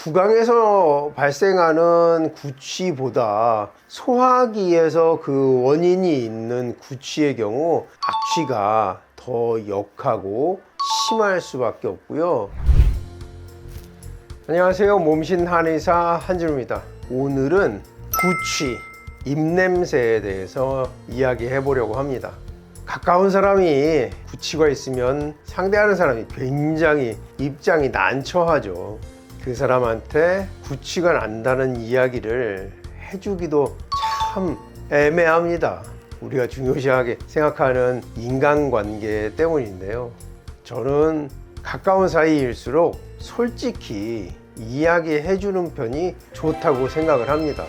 구강에서 발생하는 구취보다 소화기에서 그 원인이 있는 구취의 경우 악취가 더 역하고 심할 수밖에 없고요. 안녕하세요. 몸신 한의사 한진우입니다. 오늘은 구취, 입냄새에 대해서 이야기해 보려고 합니다. 가까운 사람이 구취가 있으면 상대하는 사람이 굉장히 입장이 난처하죠. 그 사람한테 구취가 난다는 이야기를 해주기도 참 애매합니다. 우리가 중요시하게 생각하는 인간관계 때문인데요. 저는 가까운 사이일수록 솔직히 이야기해 주는 편이 좋다고 생각을 합니다.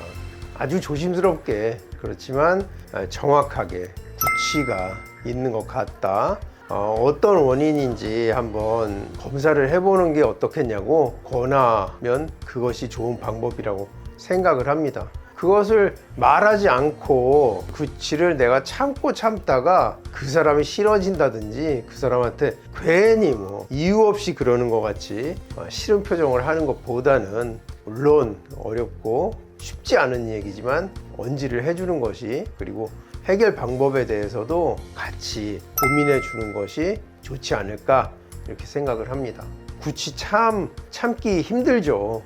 아주 조심스럽게, 그렇지만 정확하게 구취가 있는 것 같다, 어떤 원인인지 한번 검사를 해보는 게 어떻겠냐고 권하면 그것이 좋은 방법이라고 생각을 합니다. 그것을 말하지 않고 구취를 내가 참다가 그 사람이 싫어진다든지 그 사람한테 괜히 이유 없이 그러는 것 같이 싫은 표정을 하는 것보다는, 물론 어렵고 쉽지 않은 얘기지만 언지를 해주는 것이, 그리고 해결 방법에 대해서도 같이 고민해 주는 것이 좋지 않을까, 이렇게 생각을 합니다. 구취 참기 힘들죠.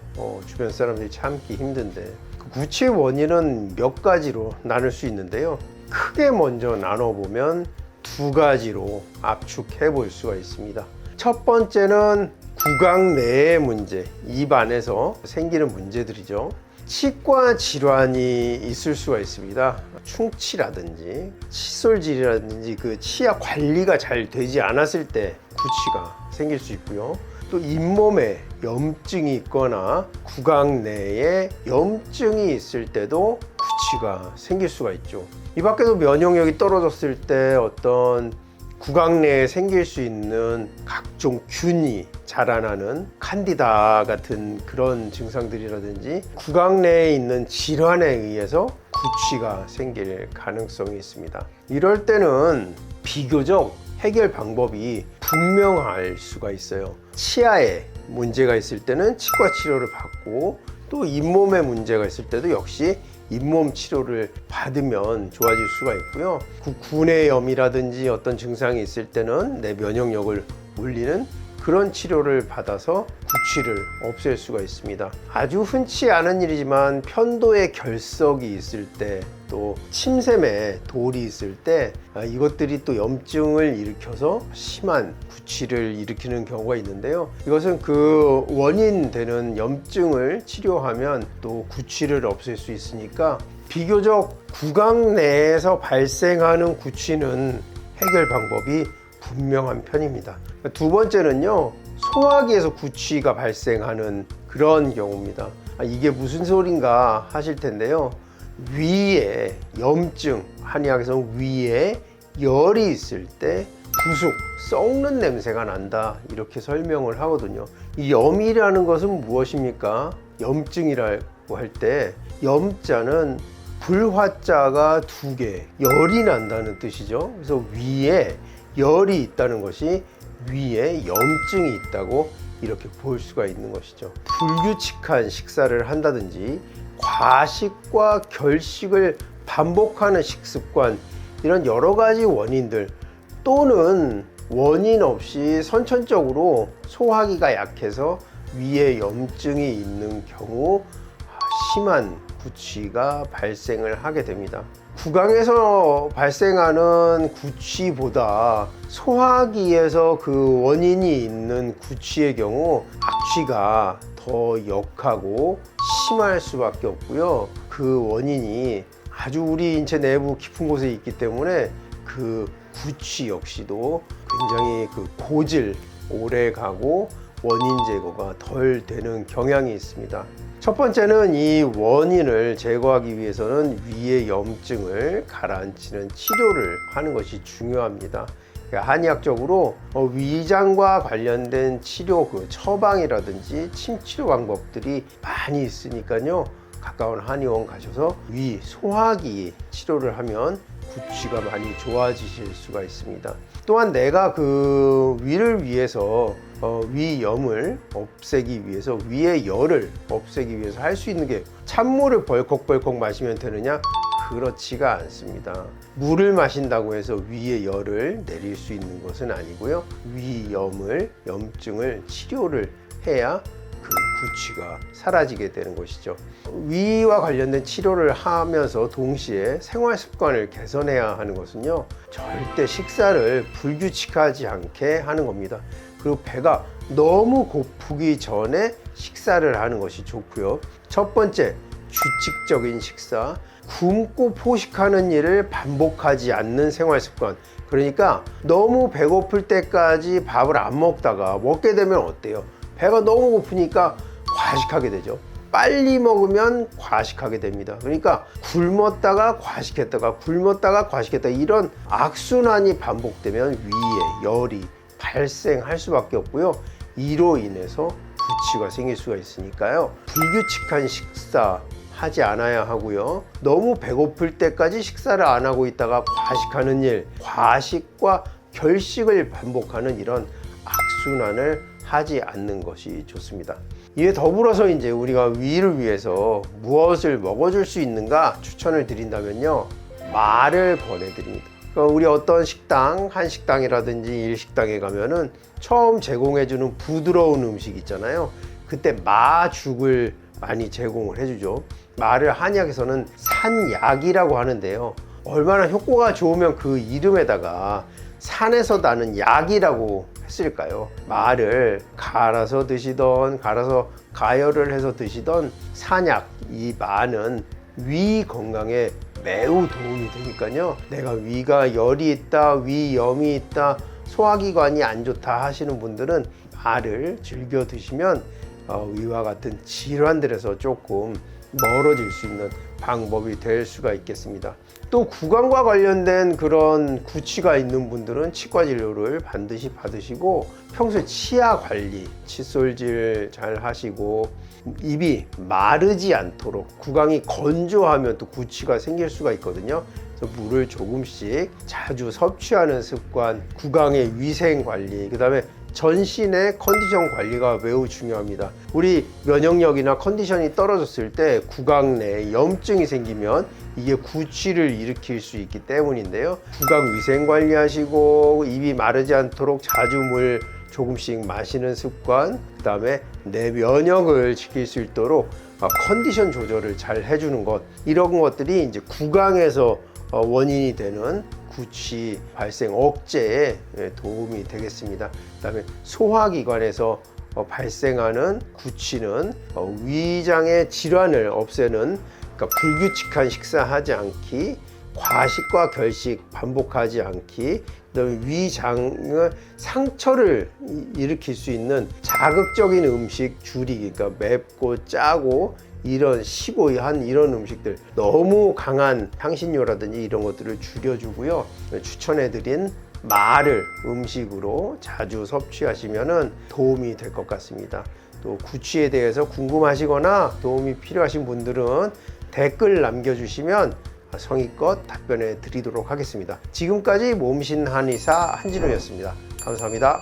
주변 사람들이 참기 힘든데, 그 구취의 원인은 몇 가지로 나눌 수 있는데요. 크게 먼저 나눠보면 두 가지로 압축해 볼 수가 있습니다. 첫 번째는 구강 내의 문제, 입 안에서 생기는 문제들이죠. 치과 질환이 있을 수가 있습니다. 충치라든지 칫솔질이라든지 그 치아 관리가 잘 되지 않았을 때 구취가 생길 수 있고요. 또 잇몸에 염증이 있거나 구강 내에 염증이 있을 때도 구취가 생길 수가 있죠. 이 밖에도 면역력이 떨어졌을 때 어떤 구강 내에 생길 수 있는 각종 균이 자라나는 칸디다 같은 그런 증상들이라든지 구강 내에 있는 질환에 의해서 구취가 생길 가능성이 있습니다. 이럴 때는 비교적 해결 방법이 분명할 수가 있어요. 치아에 문제가 있을 때는 치과 치료를 받고, 또 잇몸에 문제가 있을 때도 역시 잇몸 치료를 받으면 좋아질 수가 있고요. 구내염이라든지 어떤 증상이 있을 때는 내 면역력을 올리는 그런 치료를 받아서 구취를 없앨 수가 있습니다. 아주 흔치 않은 일이지만 편도에 결석이 있을 때, 또 침샘에 돌이 있을 때 이것들이 또 염증을 일으켜서 심한 구취를 일으키는 경우가 있는데요. 이것은 그 원인 되는 염증을 치료하면 또 구취를 없앨 수 있으니까, 비교적 구강 내에서 발생하는 구취는 해결 방법이 분명한 편입니다. 두 번째는요, 소화기에서 구취가 발생하는 그런 경우입니다. 이게 무슨 소린가 하실 텐데요. 위에 염증, 한의학에서는 위에 열이 있을 때 부숙, 썩는 냄새가 난다, 이렇게 설명을 하거든요. 이 염이라는 것은 무엇입니까? 염증이라고 할 때 염자는 불화자가 두 개, 열이 난다는 뜻이죠. 그래서 위에 열이 있다는 것이 위에 염증이 있다고 이렇게 볼 수가 있는 것이죠. 불규칙한 식사를 한다든지 과식과 결식을 반복하는 식습관, 이런 여러 가지 원인들, 또는 원인 없이 선천적으로 소화기가 약해서 위에 염증이 있는 경우 심한 구취가 발생을 하게 됩니다. 구강에서 발생하는 구취보다 소화기에서 그 원인이 있는 구취의 경우 악취가 더 역하고 심할 수밖에 없고요. 그 원인이 아주 우리 인체 내부 깊은 곳에 있기 때문에 그 구취 역시도 굉장히 그 고질, 오래 가고 원인 제거가 덜 되는 경향이 있습니다. 첫 번째는 이 원인을 제거하기 위해서는 위의 염증을 가라앉히는 치료를 하는 것이 중요합니다. 한의학적으로 위장과 관련된 치료, 그 처방이라든지 침 치료 방법들이 많이 있으니까요. 가까운 한의원 가셔서 위, 소화기 치료를 하면 구취가 많이 좋아지실 수가 있습니다. 또한 내가 그 위를 위해서 위염을 없애기 위해서, 위의 열을 없애기 위해서 할 수 있는 게 찬물을 벌컥벌컥 마시면 되느냐? 그렇지가 않습니다. 물을 마신다고 해서 위의 열을 내릴 수 있는 것은 아니고요. 위염을, 염증을 치료를 해야 그 구취가 사라지게 되는 것이죠. 위와 관련된 치료를 하면서 동시에 생활 습관을 개선해야 하는 것은요, 절대 식사를 불규칙하지 않게 하는 겁니다. 그리고 배가 너무 고프기 전에 식사를 하는 것이 좋고요. 첫 번째, 규칙적인 식사. 굶고 포식하는 일을 반복하지 않는 생활 습관. 그러니까 너무 배고플 때까지 밥을 안 먹다가 먹게 되면 어때요? 배가 너무 고프니까 과식하게 되죠. 빨리 먹으면 과식하게 됩니다. 그러니까 굶었다가 과식했다가 굶었다가 과식했다가 이런 악순환이 반복되면 위에 열이 발생할 수밖에 없고요. 이로 인해서 구취가 생길 수가 있으니까요. 불규칙한 식사 하지 않아야 하고요. 너무 배고플 때까지 식사를 안 하고 있다가 과식하는 일, 과식과 결식을 반복하는 이런 악순환을 하지 않는 것이 좋습니다. 이에 더불어서 이제 우리가 위를 위해서 무엇을 먹어줄 수 있는가 추천을 드린다면요, 말을 권해드립니다. 그러니까 우리 어떤 식당, 한식당이라든지 일식당에 가면은 처음 제공해주는 부드러운 음식 있잖아요. 그때 마죽을 많이 제공을 해주죠. 말을 한약에서는 산약이라고 하는데요. 얼마나 효과가 좋으면 그 이름에다가 산에서 나는 약이라고 했을까요? 말을 갈아서 드시던, 갈아서 가열을 해서 드시던 산약, 이 마는 위 건강에 매우 도움이 되니까요. 내가 위가 열이 있다, 위염이 있다, 소화기관이 안 좋다 하시는 분들은 말을 즐겨 드시면 위와 같은 질환들에서 조금 멀어질 수 있는 방법이 될 수가 있겠습니다. 또 구강과 관련된 그런 구취가 있는 분들은 치과 진료를 반드시 받으시고 평소에 치아 관리, 칫솔질 잘 하시고 입이 마르지 않도록, 구강이 건조하면 또 구취가 생길 수가 있거든요. 그래서 물을 조금씩 자주 섭취하는 습관, 구강의 위생 관리, 그 다음에 전신의 컨디션 관리가 매우 중요합니다. 우리 면역력이나 컨디션이 떨어졌을 때 구강 내에 염증이 생기면 이게 구취를 일으킬 수 있기 때문인데요. 구강 위생 관리하시고 입이 마르지 않도록 자주 물 조금씩 마시는 습관, 그 다음에 내 면역을 지킬 수 있도록 컨디션 조절을 잘 해주는 것, 이런 것들이 이제 구강에서 원인이 되는 구취 발생 억제에 도움이 되겠습니다. 그 다음에 소화기관에서 발생하는 구취는 위장의 질환을 없애는, 그러니까 불규칙한 식사하지 않기, 과식과 결식 반복하지 않기, 그다음에 위장의 상처를 일으킬 수 있는 자극적인 음식 줄이기, 그러니까 맵고 짜고 이런 시고한 이런 음식들, 너무 강한 향신료라든지 이런 것들을 줄여주고요. 추천해드린 말을 음식으로 자주 섭취하시면 도움이 될 것 같습니다. 또 구취에 대해서 궁금하시거나 도움이 필요하신 분들은 댓글 남겨주시면 성의껏 답변해 드리도록 하겠습니다. 지금까지 몸신 한의사 한진호였습니다. 감사합니다.